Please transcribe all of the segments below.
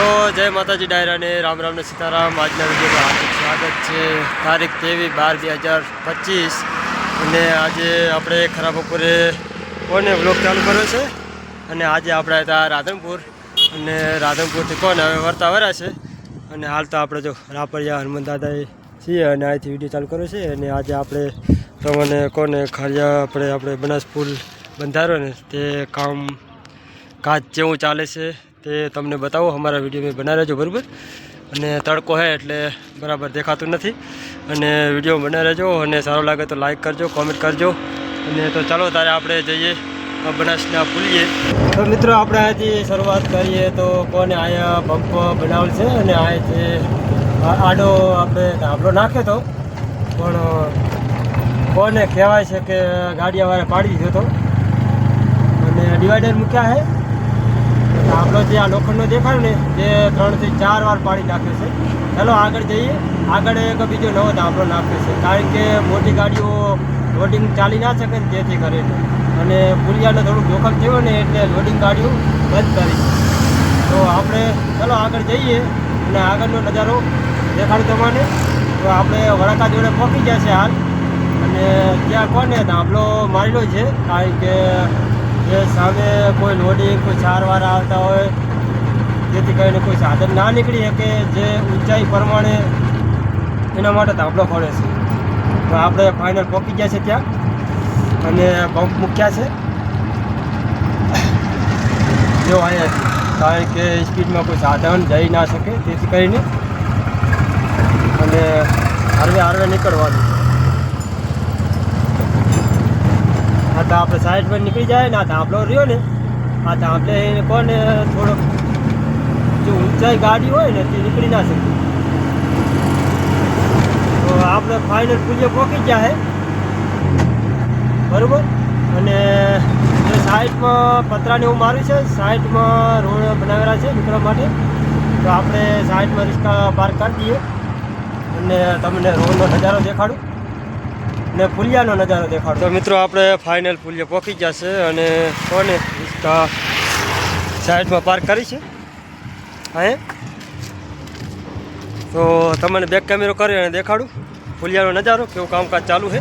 તો જય માતાજી ડાયરા ને રામ રામ ને સીતારામ। આજના વિડીયોમાં હાર્દિક સ્વાગત છે। તારીખ 23/12/2025 અને આજે આપણે ખરા બપોરે કોને વ્લોગ ચાલુ કર્યો છે અને આજે આપણે હતા રાધનપુર અને રાધનપુરથી કોને હવે વર્તા વર્યા છે અને હાલ તો આપણે જો રાપરિયા હનુમાન દાદાએ છીએ અને અહીંથી વિડીયો ચાલુ કર્યો છે અને આજે આપણે તમને કોને ખારિયા આપણે બનાસ પુલ બંધાર્યો ને તે કાજ જેવું ચાલે છે તે તમને બતાવો। અમારા વિડીયો में बना રહેજો બરાબર। અને તડકો હે એટલે બરાબર દેખાતું નથી અને વિડીયો બના રહેજો અને સારો લાગે તો લાઈક કરજો, કોમેન્ટ કરજો। અને તો ચાલો તારે આપણે જઈએ બનાસના પુલીએ। તો મિત્રો આપણે અહીંથી શરૂઆત કરીએ તો કોને અહીંયા પંપ બનાવેલ છે અને અહીંથી આડો આપણે ધાબળો નાખ્યો તો પણ કોને કહેવાય છે કે ગાડીવાળા પાડી દીધો હતો અને ડિવાઈડર મૂક્યા છે। આપણો જે આ લોખંડનો દેખાય ને જે 3 થી 4 વાર પાડી નાખ્યો છે। ચાલો આગળ જઈએ। આગળ એક બીજો નવો ધાબળો નાખ્યો છે કારણ કે મોટી ગાડીઓ લોડિંગ ચાલી ના શકે ને જેથી કરીને અને પુલિયાને થોડુંક જોખમ થયું ને એટલે લોડિંગ ગાડીઓ બંધ કરી છે। તો આપણે ચાલો આગળ જઈએ અને આગળનો નજારો દેખાડું તમને। તો આપણે વડાકા જોડે પહોંચી ગયા છે હાલ અને ત્યાં કોને ધાબળો મારેલો છે કારણ કે જે સામે કોઈ લોડિંગ કોઈ 4 વાર આવતા હોય જેથી કરીને કોઈ સાધન ના નીકળી શકે જે ઊંચાઈ પ્રમાણે એના માટે ધાબળો ખોલે છે। તો આપણે ફાઇનલ પહોંચી ગયા છે ત્યાં અને પંપ મૂક્યા છે જો અહીંયા કારણ કે સ્પીડમાં કોઈ સાધન જઈ ના શકે તેથી કરીને અને હારવે નીકળવાનું। તો આપણે સાઈડ પર નીકળી જાય ને આ ધાબળો રહ્યો ને આ ધાબળે કોને થોડોક જો ઊંચાઈ ગાડી હોય ને તે નીકળી ના શકે। તો આપણે ફાઇનલ પુલિયો પહોંચી ગયા છે બરાબર। અને જે સાઈડમાં પતરાને એવું માર્યું છે સાઈડમાં રોડ બનાવેલા છે નીકળવા માટે। તો આપણે સાઈડમાં રિક્ષા પાર્ક કરી દઈએ અને તમને રોડનો નજારો દેખાડું ને પુલિયાનો નજારો દેખાડો। તો મિત્રો આપણે ફાઇનલ પુલિયા પહોંચી ગયા છે અને કોને રિક્ષા સાઈડમાં પાર્ક કરી છે હા। તો તમને બેક કેમેરો કરી અને દેખાડું પુલિયાનો નજારો કેવું કામકાજ ચાલુ છે।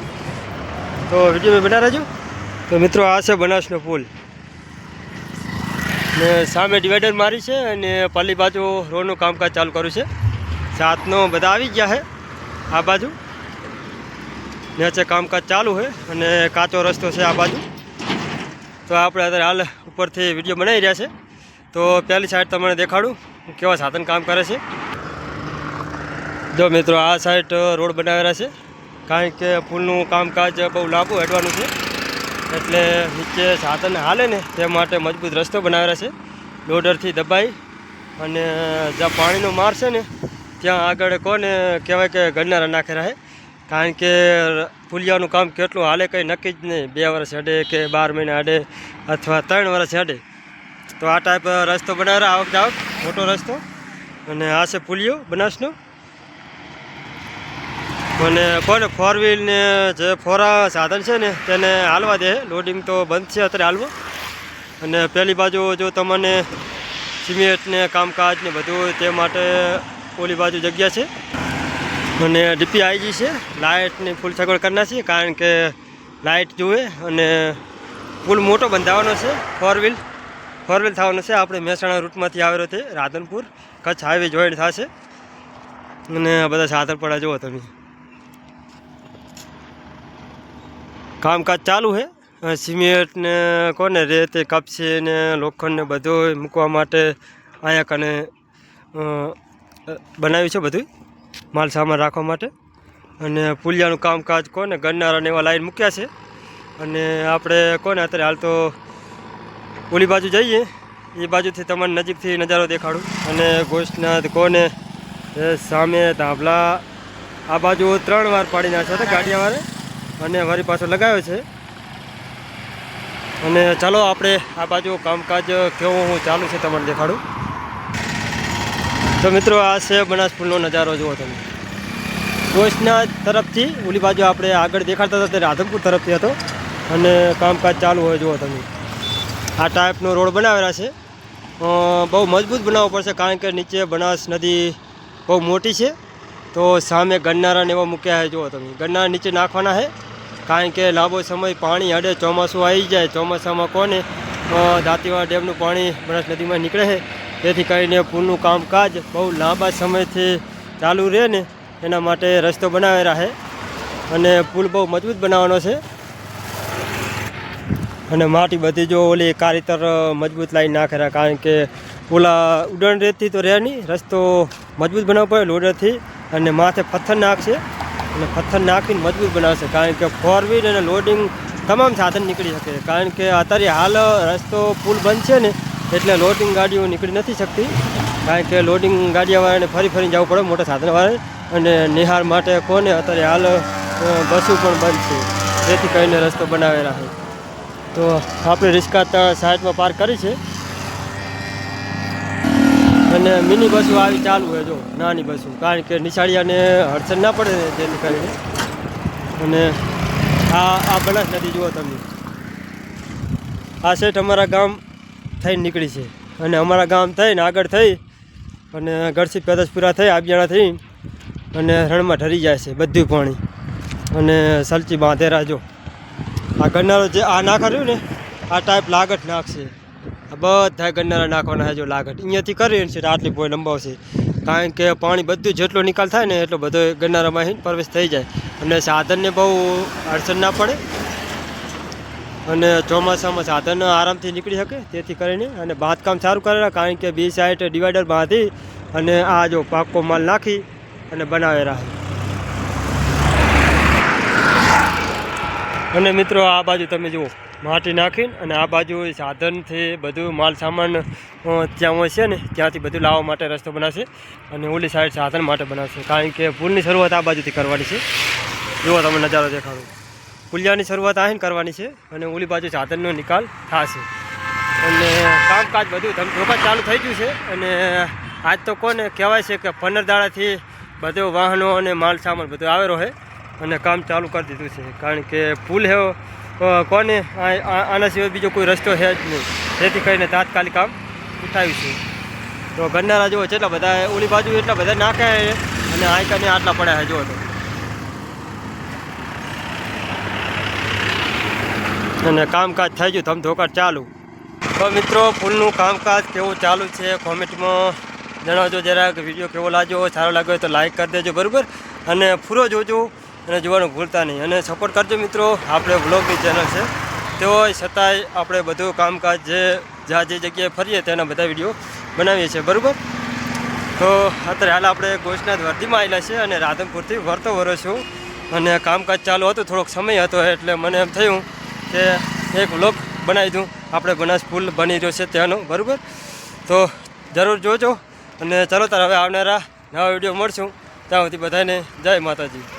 તો વિડીયો બના રહેજો। તો મિત્રો આ છે બનાસનો પુલ ને સામે ડિવાઈડર મારી છે અને પલ્લી બાજુ રોડનું કામકાજ ચાલુ કર્યું છે। સાતનો બધા આવી ગયા છે આ બાજુ નીચે કામકાજ ચાલુ છે અને કાચો રસ્તો છે આ બાજુ। તો આપણે અત્યારે હાલ ઉપરથી વિડીયો બનાવી રહ્યા છે। તો પહેલી સાઈડ તમને દેખાડું કેવા સાધન કામ કરે છે। જો મિત્રો આ સાઈડ રોડ બનાવેલા છે કારણ કે પુલનું કામકાજ બહુ લાંબુ હેડવાનું છે એટલે નીચે સાધન હાલે ને તે માટે મજબૂત રસ્તો બનાવેલા છે લોડરથી દબાઈ અને જ્યાં પાણીનો માર છે ને ત્યાં આગળ કોને કહેવાય કે ગરનારા નાખેલા છે કારણ કે પુલિયાનું કામ કેટલું હાલે કંઈ નક્કી જ નહીં। 2 વર્ષ હેડે કે 12 મહિના હેડે અથવા 3 વર્ષ હેડે। તો આ ટાઈપ રસ્તો બનાવેલો આવક જાવક મોટો રસ્તો અને આ છે પુલિયો બનાસનો। અને કોને 4 વ્હીલ ને જે ફોરા સાધન છે ને તેને હાલવા દે લોડિંગ તો બંધ છે અત્યારે હાલવો। અને પહેલી બાજુ જો તમને સિમેન્ટ ને કામકાજ ને બધું તે માટે ઓલી બાજુ જગ્યા છે અને ડીપી આવી ગઈ છે લાઇટની ફૂલ સગવડ કરના છે કારણ કે લાઇટ જુએ અને પુલ મોટો બંધાવવાનો છે 4 વ્હીલ થવાનો છે। આપણે મહેસાણા રૂટમાંથી આવેલો છે રાધનપુર કચ્છ હાઈવે જોઈન્ટ થશે અને આ બધા સાધન પડા જુઓ તમે કામકાજ ચાલુ છે। સિમેન્ટ ને કોને રેતે કપસી ને લોખંડ ને બધું મૂકવા માટે અહીંયા કને બનાવ્યું છે બધું માલ સામાન રાખવા માટે। અને પુલિયાનું કામકાજ કોને ગરનારા ને એવા લાઈન મૂક્યા છે અને આપણે કોને અત્યારે હાલ તો ઓલી બાજુ જઈએ એ બાજુથી તમને નજીકથી નજારો દેખાડું। અને ગોષ્ઠના કોને સામે ધાબળા આ બાજુ 3 વાર પાડી નાખ્યા હતા ગાડીવાળે અને વળી પાછો લગાવ્યો છે। અને ચાલો આપણે આ બાજુ કામકાજ કેવું ચાલુ છે તમને દેખાડું। તો મિત્રો આ છે બનાસ પુલનો નજારો જુઓ તમે ગોષ્ઠના તરફથી ઓલી બાજુ આપણે આગળ દેખાડતા હતા તે રાધનપુર તરફથી હતો અને કામકાજ ચાલુ હોય જુઓ તમે આ ટાઈપનો રોડ બનાવેલા છે બહુ મજબૂત બનાવવો પડશે, કારણ કે નીચે બનાસ નદી બહુ મોટી છે. તો સામે ગરનારાને એવા મૂક્યા છે, જુઓ તમે ગરનારા નીચે નાખવાના છે, કારણ કે લાંબો સમય પાણી અડે, ચોમાસું આવી જાય, ચોમાસામાં કોને દાંતીવાડા ડેમનું પાણી બનાસ નદીમાં નીકળે છે. તેથી કરીને પુલનું કામકાજ બહુ લાંબા સમયથી ચાલુ રહે ને એના માટે રસ્તો બનાવેલા છે, અને પુલ બહુ મજબૂત બનાવવાનો છે. અને માટી બધી જો ઓલી કારીતર મજબૂત લાઈન નાખેલા, કારણ કે ઓલા ઉડણ રેતથી તો રહે નહીં, રસ્તો મજબૂત બનાવવો પડે લોડરથી, અને માથે પથ્થર નાખશે અને પથ્થર નાખીને મજબૂત બનાવશે, કારણ કે 4 વ્હીલ અને લોડિંગ તમામ સાધન નીકળી શકે. કારણ કે અત્યારે હાલ રસ્તો પુલ બંધ છે ને એટલે લોડિંગ ગાડીઓ નીકળી નથી શકતી, કારણ કે લોડિંગ ગાડીવાળાને ફરીને જવું પડે, મોટા સાધનવાળાને. અને નિહાર માટે કોને અત્યારે હાલ બસો પણ બંધ છે, જેથી કરીને રસ્તો બનાવેલા છે. તો આપણે રિક્ષા સાઈડમાં પાર્ક કરી છે, અને મિની બસો આવી ચાલુ હોય, જો નાની બસો, કારણ કે નિશાળિયાને અડચણ ના પડે ને જેથી કરીને. અને આ બનાસ નદી જુઓ તમે, આ સેટ અમારા ગામ થઈને નીકળી છે, અને અમારા ગામ થઈને આગળ થઈ અને ગઢસી પેદસપુરા થઈ આબિયાણા થઈ અને રણમાં ઠરી જાય છે બધું પાણી. અને સલચી બાંધેરા જો આ ગરનારો જે આ નાખા રહ્યું ને આ ટાઈપ લાગટ નાખશે, આ બધા ગરનારા નાખવાના છે. જો લાગટ અહીંયાથી કરી છે આટલી પોઈ લંબાવશે, કારણ કે પાણી બધું જેટલો નિકાલ થાય ને એટલો બધો ગરનારામાં પ્રવેશ થઈ જાય, અને સાધનને બહુ અડચણ ના પડે, અને ચોમાસામાં સાધન આરામથી નીકળી શકે. તેથી કરીને અને બાંધકામ સારું કરેલા, કારણ કે 2 સાઈડ ડિવાઈડર બાંધી અને આ જો પાક્કો માલ નાખી અને બનાવેલા. અને મિત્રો આ બાજુ તમે જુઓ માટી નાખીને, અને આ બાજુ સાધનથી બધું માલ સામાન ત્યાં હોય છે ને ત્યાંથી બધું લાવવા માટે રસ્તો બનાવશે, અને ઓલી સાઈડ સાધન માટે બનાવશે, કારણ કે પુલની શરૂઆત આ બાજુથી કરવાની છે. જુઓ તમે નજારો દેખાડો, પુલિયાની શરૂઆત આવીને કરવાની છે, અને ઓલી બાજુ સાધનનો નિકાલ થશે. અને કામકાજ બધું ધમધોકા ચાલુ થઈ ગયું છે. અને આજ તો કોને કહેવાય છે કે 15 દાડાથી બધું વાહનો અને માલ સામાન બધું આવેલો છે, અને કામ ચાલુ કરી દીધું છે, કારણ કે પુલ હે કોને આના સિવાય બીજો કોઈ રસ્તો છે જ નહીં, જેથી કરીને તાત્કાલિક કામ ઉઠાવ્યું છે. તો ગરનારા જુઓ કેટલા બધા, ઓલી બાજુ એટલા બધા નાખ્યા, અને આઈકાને આટલા પડ્યા છે જુઓ તો. અને કામકાજ થઈ ગયું ધમધોકાર ચાલુ. તો મિત્રો પુલનું કામકાજ કેવું ચાલુ છે કોમેન્ટમાં જણાવજો જરાક. વિડીયો કેવો લાગ્યો, સારો લાગ્યો તો લાઈક કરી દેજો, બરાબર, અને પૂરો જોજો અને જોવાનું ભૂલતા નહીં, અને સપોર્ટ કરજો મિત્રો. આપણે વ્લોગની ચેનલ છે, તેઓ છતાંય આપણે બધું કામકાજ જે જગ્યાએ ફરીએ તેના બધા વિડીયો બનાવીએ છીએ, બરાબર. તો અત્યારે હાલ આપણે ગોશનાથ વર્ધીમાં આવેલા છે, અને રાધનપુરથી વરતો વરો છું, અને કામકાજ ચાલુ હતું, થોડોક સમય હતો એટલે મને એમ થયું કે એક વ્લોગ બનાવી દઉં. આપણે બનાસ પુલ બની રહ્યો છે ત્યાંનો, બરાબર. તો જરૂર જોજો, અને ચાલો તાર હવે આવનારા નવા વિડીયો મળશું. ત્યાં સુધી બધાને જય માતાજી.